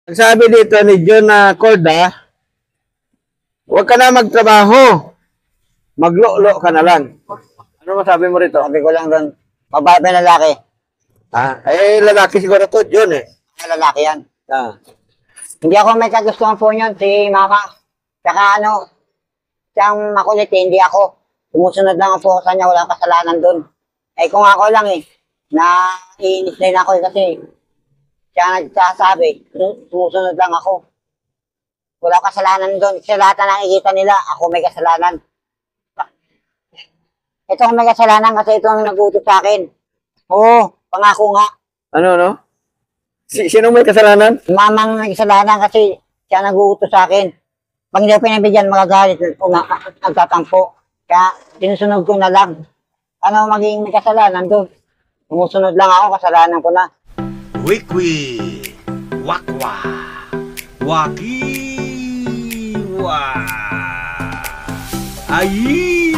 Ang sabi dito ni John na Corda, huwag ka na magtrabaho. Maglo-lo ka na lang. Ano masabi mo rito? Sabi ko lang doon, babae ba lalaki? Lalaki siguro to, John eh. Lalaki yan. Ah. Hindi ako may kagustuhan po yun, si mama. Tsaka siyang makulit eh, hindi ako. Sumusunod lang po sa kanya, walang kasalanan doon. Eh kung ako lang naiinis na rin ako kasi siya nagsasabi, sumusunod lang ako. Walang kasalanan doon. Sa lahat na nakikita nila, ako may kasalanan. Ito ang may kasalanan kasi ito ang nag-utos sa akin. Oo, pangako nga. Ano? Sino may kasalanan? Mamang may kasalanan kasi siya nag-uutos sa akin. Pag hindi ako pinabigyan, magagalit o nagtatampo. Kaya sinusunod ko na lang. Ano magiging may kasalanan doon? Sumusunod lang ako, kasalanan ko na. Wikwi, wakwa, wakiwa, ayi,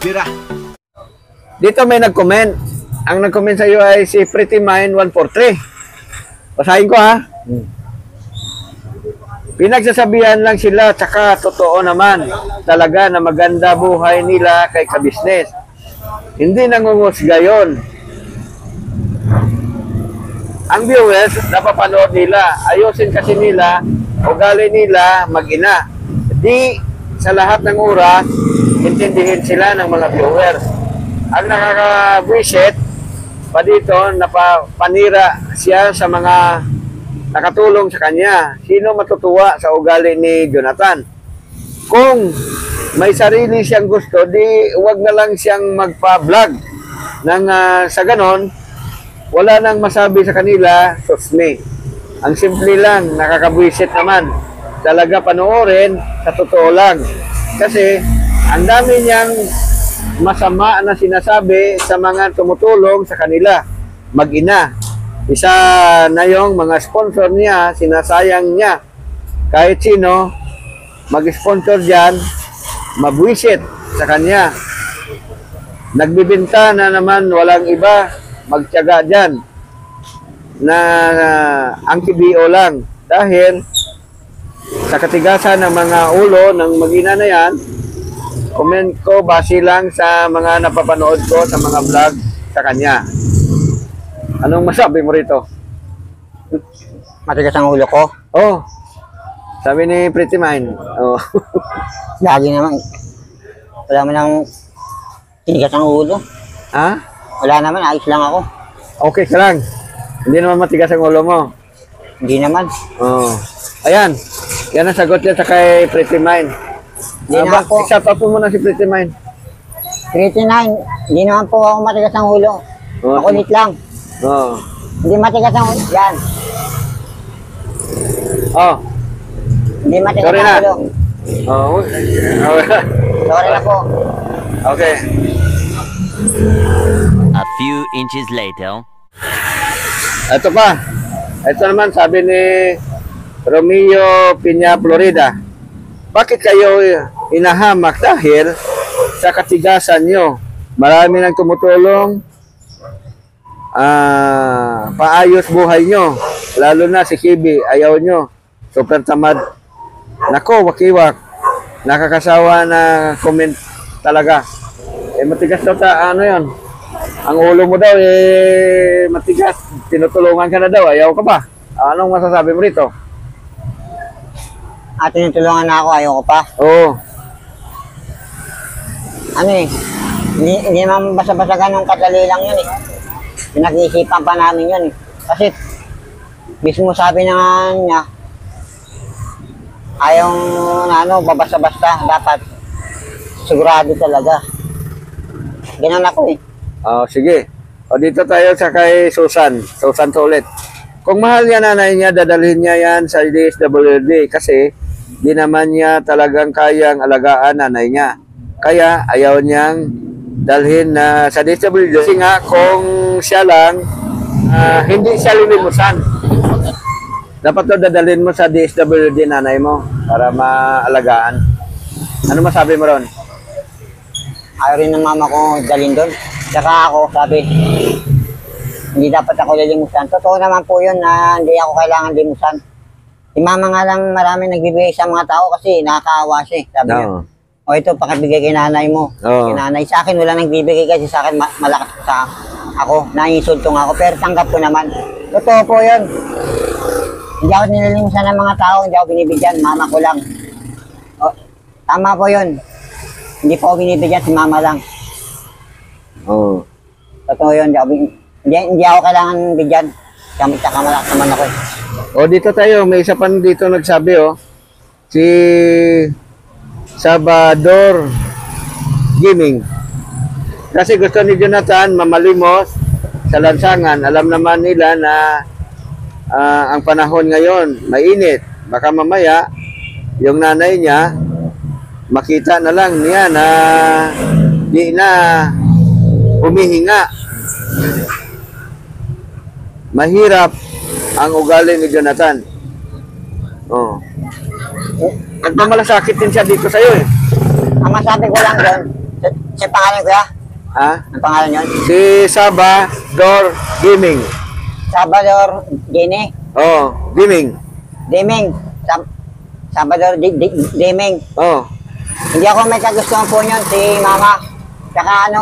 tira. Dito may nag-comment. Ang nag-comment sa iyo ay si Pretty Mind 143. Basahin ko ha. Pinagsasabihan lang sila, tsaka totoo naman talaga na maganda buhay nila kay sa business. Hindi nangungusga yun. Ang viewers, napapanood nila, ayusin kasi nila, ugali nila mag-ina. Di sa lahat ng oras, intindihin sila ng mga viewers. Ang nakaka-visit pa dito, napapanira siya sa mga nakatulong sa kanya. Sino matutuwa sa ugali ni Jonathan? Kung may sarili siyang gusto, di wag na lang siyang magpa-vlog. Sa ganon, wala nang masabi sa kanila, susmi. Ang simple lang, nakakabwisit naman. Talaga panoorin, sa totoo lang. Kasi, ang dami niyang masama na sinasabi sa mga tumutulong sa kanila. Mag-ina. Isa na yung mga sponsor niya, sinasayang niya. Kahit sino, mag-sponsor dyan, mabwisit sa kanya. Nagbibinta na naman, walang iba, magtiyaga dyan na ang KBO lang. Dahil sa katigasan ng mga ulo ng mag-ina na yan, comment ko base lang sa mga napapanood ko sa mga vlog sa kanya. Anong masabi mo rito? Matigas ang ulo ko. Oh, sabi ni Pretty Mind. Oh. Lagi naman. Wala man ang tinigas ang ulo. Ha? Wala naman, ayos lang ako. Okay ka lang. Hindi naman matigas ang ulo mo. Hindi naman. Oh. Ayan. Yan ang sagot niya sa kay Pretty Mind. Hindi naman po. Shout out mo muna si Pretty Mind. 39, hindi naman po ako matigas ang ulo. Oh. Makulit lang. Oh. Hindi matigas ang ulo. Yan. Oh. Hindi matigas Sorry ang na. ulo. Oh. Sorry na po. Okay. A few inches later. Ito pa. Ito naman sabi ni Romeo Piña Florida. Bakit kayo inahamak? Dahil sa katigasan nyo. Marami nang tumutulong paayos buhay nyo. Lalo na si Kibi, ayaw nyo. Super tamad. Nako, wakiwak. Nakakasawa na comment talaga. Matigas daw ano yun. Ang ulo mo daw matigas. Tinutulungan ka na daw. Ayaw ka pa. Anong masasabi mo rito? Tinutulungan na ako, ayaw ko pa. Oo. Hindi naman basta-basta ganun kadali lang yun eh. Pinag-iisipan pa namin yun eh. Kasi, mismo sabi na niya, ayaw na babasta-basta, dapat sigurado talaga. Ganun ako eh. Sige. Dito tayo sa kay Susan. Susan ulit. Kung mahal niya nanay niya, dadalhin niya yan sa DSWD kasi di naman niya talagang kayang alagaan nanay niya. Kaya ayaw niyang dalhin na sa DSWD. Kasi nga kung siya lang, hindi siya lilimusan. Dapat daw dadalhin mo sa DSWD nanay mo para maalagaan. Ano masabi mo ron? Ayaw rin ng mama ko dalhin doon. Tsaka ako, sabi, Hindi dapat ako lilimusan. Totoo naman po yun na hindi ako kailangan limusan. Si mama nga lang marami nagbibigay sa mga tao kasi nakakaawa siya. Sabi niya, Oo. o ito, pakibigay kay nanay mo. Oo. Kay nanay. Sa akin, wala nagbibigay kasi sa akin malakas sa ako. Naiinsultong ako, pero tanggap ko naman. Totoo po yun. Hindi ako nililimusan ng mga tao, hindi ako binibigyan. Mama ko lang. O, tama po yun. Hindi po ako binibigyan, si mama lang. Oo. Totoo yun, hindi ako kailangan bigyan. Tsaka malakas naman ako eh. O dito tayo, may isa pa dito nagsabi si Salvador Gaming. Kasi gusto ni Jonathan mamalimos sa lansangan. Alam naman nila na ang panahon ngayon mainit. Baka mamaya yung nanay niya makita na lang niya na di na humihinga. Mahirap ang ugali ni Jonathan. Oh. Nagmamalasakit din siya dito sa'yo eh. Ang masabi ko lang doon, sa pangalan ko ya? Ha? Ang pangalan yun? Si Salvador Gaming. Salvador Gine. Oh, Gaming. Deming. Salvador Deming. Oh. Hindi ako may kagustuhan po yun, si mama. Tsaka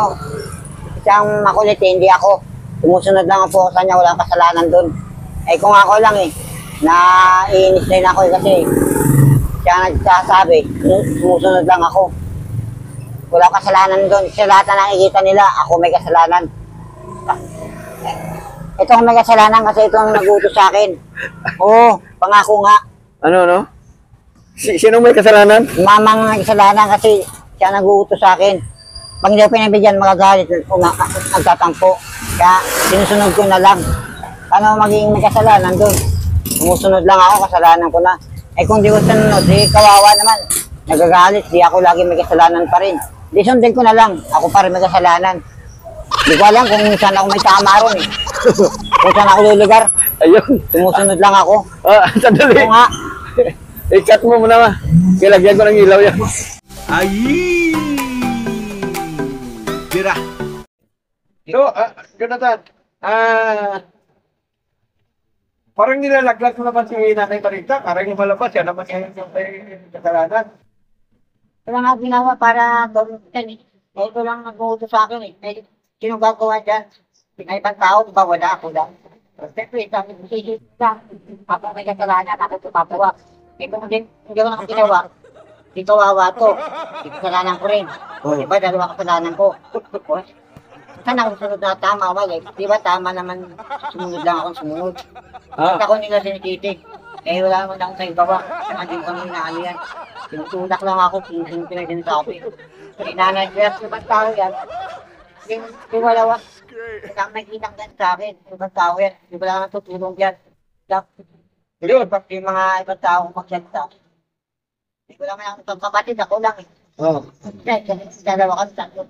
siyang makulit eh, hindi ako. Sumusunod lang po sa kanya, walang kasalanan doon. Eh kung ako lang naiinis din ako kasi siya nagsasabi, sumusunod lang ako. Walang kasalanan doon. Sa lahat na nakikita nila, ako may kasalanan. Ito ang may kasalanan kasi ito ang nagutos sa akin. Oo, pangako nga. Ano? Sino may kasalanan? Mamang may kasalanan kasi siya nagutos sa akin. Pag hindi ako pinabigyan, magagalit o nagtatampo. Kaya sinusunod ko na lang. Paano magiging may kasalanan doon? Sumusunod lang ako, kasalanan ko na. Eh kung di ko sunod, di kawawa naman. Nagagalit, di ako lagi may kasalanan pa rin. Di sundin ko na lang, ako pa rin may kasalanan. Di ko alam kung saan ako may tama ron eh. Kung saan ako lulugar, Ayun. sumusunod lang ako. Sandali. Oo nga. I-cut mo muna ma. Kilagyan ko ng ilaw yan. Ay! Tira. So, Jonathan, parang nilalaglag mo naman si Nanay Marita. Parang yung malabas, yan naman yung kasalanan. Wala nga ginawa para gawin eh. Eh, ito lang nag-uutos sa akin eh. Eh, sino gagawa dyan? May ibang tao, ba wala ako lang. Siyempre, sabi ko, sige lang. Kapag may kasalanan, ako tumapawa. Eh, kung hindi ko lang ginawa, di kawawa to. Di kasalanan ko rin. O, diba, dalawa kasalanan ko. O, saan ako sunod na tama, mali? Di ba tama naman, sumunod lang akong sumunod. At ako nila sinikitig. Eh, wala naman akong naigawa. Hindi ko kami inaano yan. Tinutulak lang ako, pinagsasabi. Eh, nanay, kaya sa tao yan. Yung wala Kailangan may kinakdan sa akin. Ibang tao yan. Di ba lang natutulong yan. Yun, pag yung mga ibang tao magsalita. Di ko naman ang kapatid ako lang eh. Oh. Dalawa kami tatlo.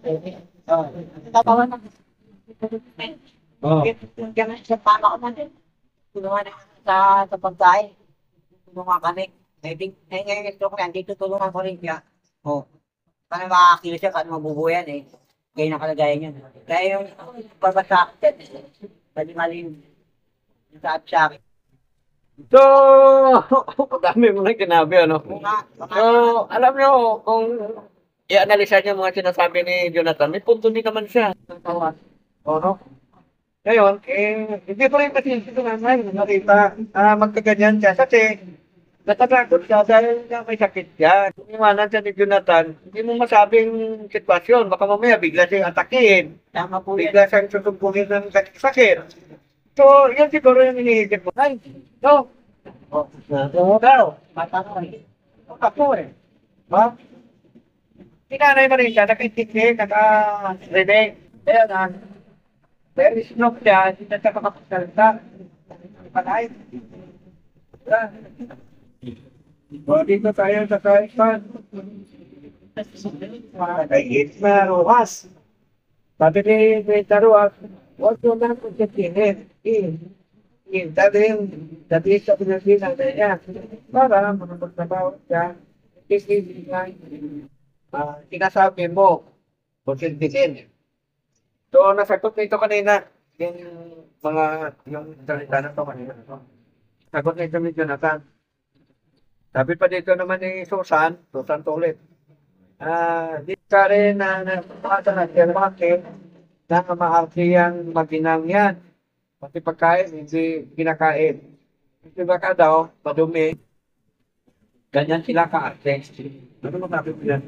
Tapawa na. Oh. Yung gano'n sa pama ko na din. Tulungan na sa pagkain. Tulungan kami. Ngayon gusto ko yan. Dito tulungan ko rin siya. Paano makakakilo siya? Paano mabubuyan eh. Kaya nakalagayan yun. Kaya yung pabasa, pwede maling sa akin. So, dami mo na kinabi, ano? So, alam nyo, kung i-analisa nyo mga sinasabi ni Jonathan, may punto din naman siya. Oo. Ngayon, hindi ko rin kasi ito naman nakita magkaganyan siya. Kasi, natatakot siya dahil may sakit siya. Kung iwanan siya ni Jonathan, hindi mo masabing sitwasyon. Baka mamaya bigla siyang atakihin. Tama po yan. Bigla siyang susumbungin ng sakit. So, yan siguro yung iniisip mo. Ay, no. Ikaw. Bata ko eh. Ako eh. Ha? Sinanay mo rin siya, naka-intindi, naka-relay. Kaya na, very snob siya, hindi na siya makapagsalita. Panay. O, dito tayo sa Kaipan. Kahit na ruhas. Sabi ni Greta Ruas, huwag mo na pagkatinin. Sabi sa pinagbilang na niya, para makapagtrabaho siya, sinasabi mo, pagkatinin. So, nasagot nito kanina. yung salita na to kanina. No? Sagot na ito ni Jonathan. Sabi pa dito naman ni Susan to ulit. Di ka rin na napapasa na siya bakit na maarti ang maginang yan. Pati pagkain, hindi kinakain. Kasi baka daw, madumi. Ganyan sila ka-arte. Ano masabi mo yan?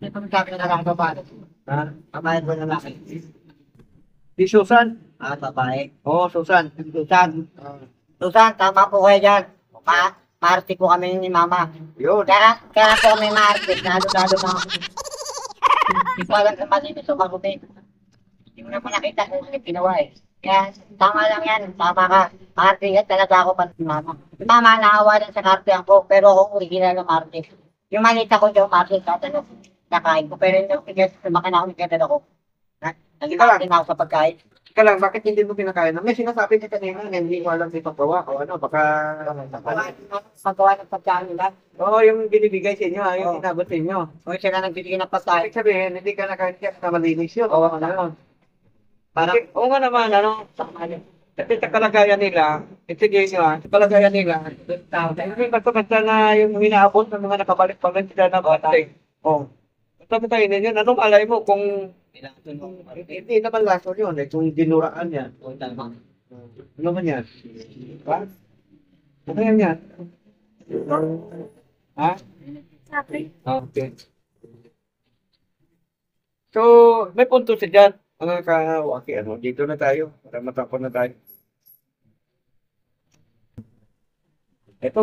Ito ang sabi na lang babae. Ha? Babae ko na laki. Si Susan? Babae. Oo, Susan. Susan. Susan, tama po kayo dyan. Maarte po kami ni Mama. Yun. Kaya po kami maarte. Lalo na. Hindi ko alam sa malinis o marumi. Hindi mo naman nakita kung ano ginawa eh. Kaya tama lang yan. Tama ka. Maarte yan talaga ako pa ni Mama. Mama, naawa lang sa kartehan ko. Pero ako original na maarte. Yung malita ko dyan, maarte. Tatanong, nakain ko. Pero yung tigas, lumaki na ako, nagkadala ko. Nagkakain na ako sa pagkain. Ika lang, bakit hindi mo pinakain? May sinasabi ka kanina na hindi mo alam may paggawa o ano, baka... Pagkawa ng pagkain nila. Oo, yung binibigay sa inyo, yung Oo. inabot sa inyo. O sila nagbibigay ng pagkain. Ibig sabihin, hindi ka nakacheck na malinis yun. Oo, ano yun. Parang, Oo nga naman, ano, kasi sa kalagayan nila, sige nyo sa kalagayan nila, hindi basta na yung inaabot ng mga nakabalik-balik sila na bata. Oo. Basta mo tayo yun, anong alay mo kung hindi naman laso yun, kung dinuraan yan. Ano man yan? Ha? Ano yan? Ha? Okay. So, may punto sa dyan. Mga kawaki, dito na tayo. Para matapon na tayo. Ito,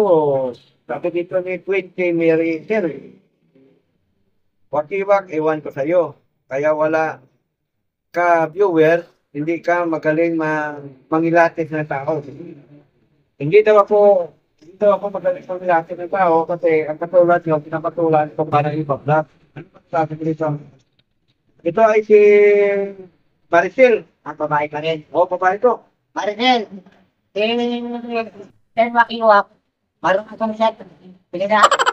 sabi dito ni 20 Mary Sir. Wakiwak, iwan ko sa'yo. Kaya wala ka viewer, hindi ka magaling mangilatis na tao. Hindi daw ako magaling mangilatis na tao kasi ang katulad nyo, pinapatulan ko para i-vlog. Ano ba sabi ko dito? Ito ay si Maricel. babae pa rin. O, babae ko. Maricel, ten wakiwak. Marunong kumilat.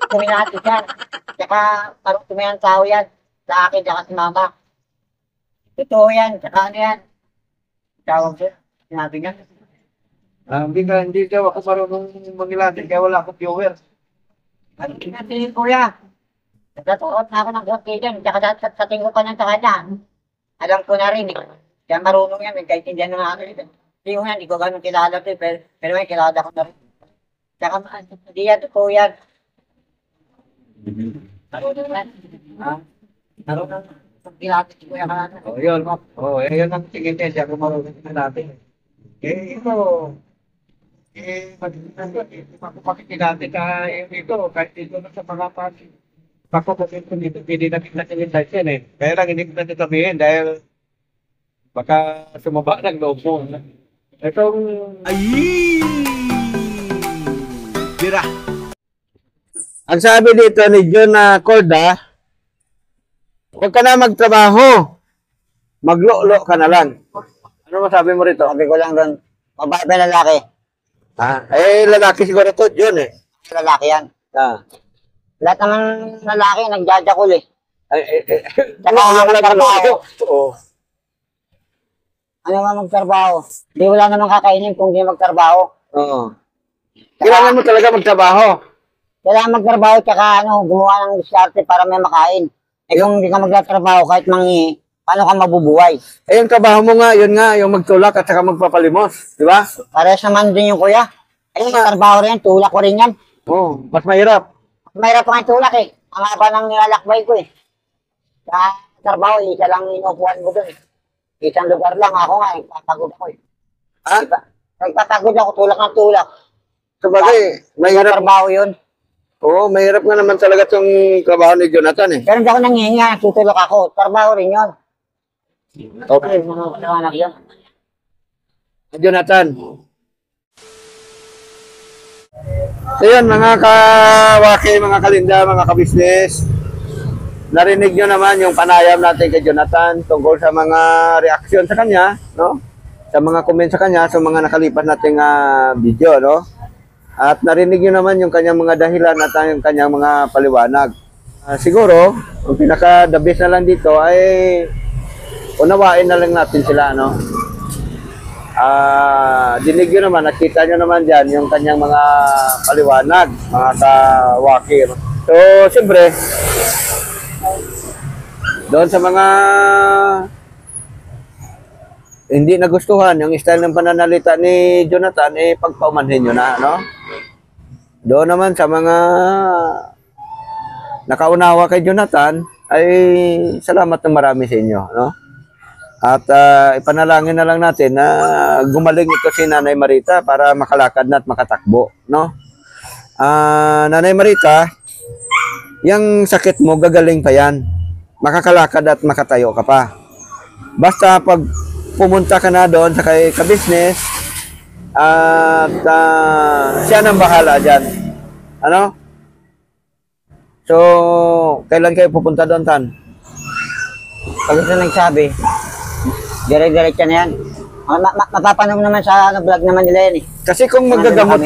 Kumilat yan. Tsaka marunong kumilat tao yan. Sa akin, tsaka si Mama. Totoo yan. Tsaka ano yan. Tawag siya. Sinabi niya. Hindi daw ako marunong mangilatis kaya wala akong viewer. Ano kinatingin ko yan? Nagkatuot na ako ng okay dyan. Tsaka sa tingin ko pa ng sa kanya. Alam ko na rin eh. Kaya marunong yan. Kahit hindi na ako rin. Hindi ko yan. Hindi ko ganun kilala ito eh. Pero may kilala ko na rin. Tsaka hindi yan. Totoo yan. Marunong yan. Ha? Marunong. Kilala ko yan. O, yun. O, yun ang tingin niya. Siya kung marunong mangilatis. Ito. Makikilati ka dito. Kahit dito na sa mga pati. Pakukusin ko dito. Hindi na kita sinilay yan eh. Kaya lang hindi ko na sabihin dahil baka sumaba ng loob mo. Itong... Ay! Tira! Ang sabi dito ni John Corda, huwag ka na magtrabaho. Maglo-lo ka na lang. Ano masabi mo rito? Sabi ko lang doon. Babae ba lalaki? Lalaki siguro to, John eh. Lalaki yan. Lahat naman lalaki nagjajakol eh. Ano ang magtrabaho? Oo. Ano nga magtrabaho? Di wala namang kakainin kung di magtrabaho. Oo. Kailangan mo talaga magtrabaho. Kailangan magtrabaho tsaka gumawa ng diskarte para may makain. Eh kung hindi ka magtatrabaho kahit mangi, paano ka mabubuhay? Yung trabaho mo nga, yun nga, yung magtulak at saka magpapalimos. Di ba? Parehas naman din yung kuya. Eh, trabaho rin, tulak ko rin yan. Oo, mas mahirap. Mahirap pa nga yung tulak eh. Ang haba ng nilalakbay ko eh. Sa trabaho, isa lang inupuan ko doon. Isang lugar lang ako nga, nagpapagod ako eh. Nagpapagod ako, tulak ng tulak. Sabagay, mahirap. Trabaho yun. Oo, mahirap nga naman talaga itong trabaho ni Jonathan eh. Pero hindi ako nangihinga, tutulak ako. Trabaho rin yun. Okay. Mga anak yun. Jonathan. So yun, mga kawaki, mga kalinda, mga kabisnes. Narinig nyo naman yung panayam natin kay Jonathan tungkol sa mga reaksyon sa kanya, no? Sa mga comment sa kanya, sa mga nakalipas nating video, no? At narinig nyo naman yung kanyang mga dahilan at yung kanyang mga paliwanag. Siguro, ang pinaka-the best na lang dito ay unawain na lang natin sila, no? Dinig nyo naman, nakita nyo naman dyan yung kanyang mga paliwanag, mga kawakir. So, siyempre, doon sa mga hindi nagustuhan yung style ng pananalita ni Jonathan, pagpaumanhin nyo na, no? Doon naman sa mga nakaunawa kay Jonathan, ay salamat ng marami sa inyo, no? At ipanalangin na lang natin na gumaling ito si Nanay Marita para makalakad na at makatakbo, no? Nanay Marita, yung sakit mo, gagaling pa yan. Makakalakad at makatayo ka pa. Basta pag pumunta ka na doon sa kay ka-business, at siya nang bahala dyan. Ano? So, kailan kayo pupunta doon, Tan? Pag ito nagsabi, dire-diretso na yan. Mapapanood naman sa vlog naman nila yan eh. Kasi kung magagamot,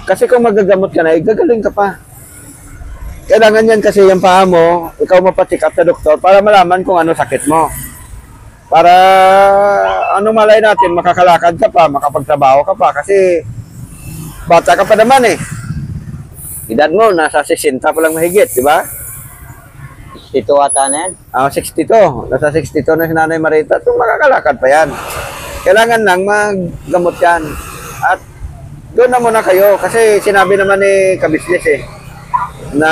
kasi kung magagamot ka na, gagaling ka pa. Kailangan yan kasi yung paa mo, ikaw mapatik up sa doktor para malaman kung ano sakit mo. Para ano malay natin, makakalakad ka pa, makapagtrabaho ka pa. Kasi bata ka pa naman eh. Edad mo, nasa 60 pa lang mahigit, di ba? 62 ata na yan. 62. Nasa 62 na si Nanay Marita. So, makakalakad pa yan. Kailangan lang maggamot yan. At doon na muna kayo. Kasi sinabi naman ni ka-business na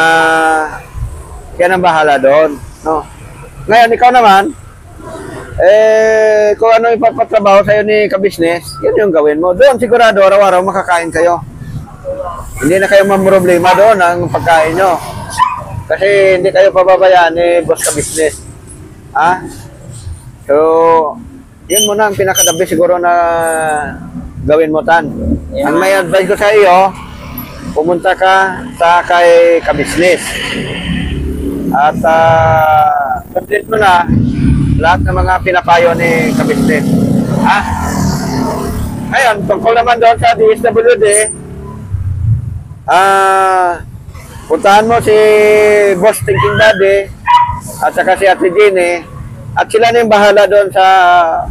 yan ang bahala doon. No? Ngayon, ikaw naman, kung ano ipapatrabaho sa'yo ni ka-business, yun yung gawin mo. Doon sigurado, araw-araw makakain kayo. Hindi na kayo mamroblema doon ang pagkain nyo. Kasi hindi kayo pababayaan ni boss ka-business. So, yun muna ang pinakadabi siguro na gawin mo, Tan. Ang may advice ko sa iyo, pumunta ka sa kay ka-business. At complete mo na lahat ng mga pinapayo ni ka-business. Ngayon, tungkol naman doon sa DSWD, puntahan mo si Boss Thinking Daddy at saka si Ate Dini at sila na yung bahala doon sa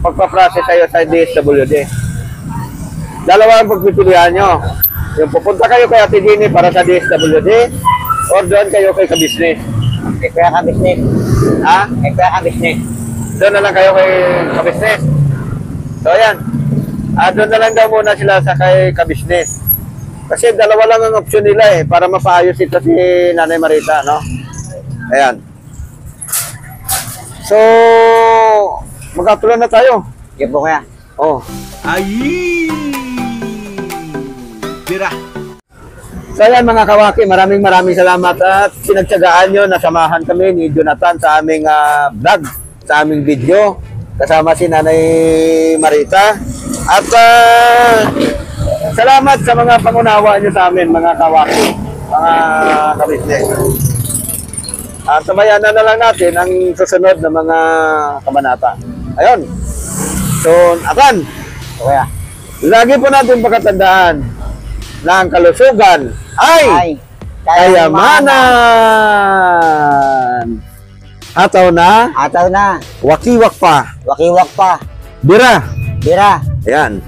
pagpaprocess sa'yo sa DSWD. Dalawa ang pagpipilihan nyo. Yung pupunta kayo kay Ate Dini para sa DSWD or doon kayo kay ka-business. Kaya ka-business. Kaya ka-business. Doon na lang kayo kay ka-business. So, ayan. Doon na lang daw muna sila sa kay ka-business. Kasi dalawa lang ang option nila para mapaayos ito si Nanay Marita, no? Ayan. So, magkatulan na tayo. Sige po kaya. Ay! Tira! So, ayan mga kawaki, maraming salamat at sinagtsagaan nyo, nasamahan kami ni Jonathan sa aming vlog, sa aming video, kasama si Nanay Marita. At salamat sa mga pangunawa nyo sa amin, mga kawaki, mga ka-business. At sabayan na lang natin ang susunod na mga kabanata. Ayun. So, Atan, Kaya. lagi po natin pagkatandaan na ang kalusugan ay kayamanan. Ataw na, Ataw na. wakiwak pa, Wakiwak pa. bira. Bira. Ayan.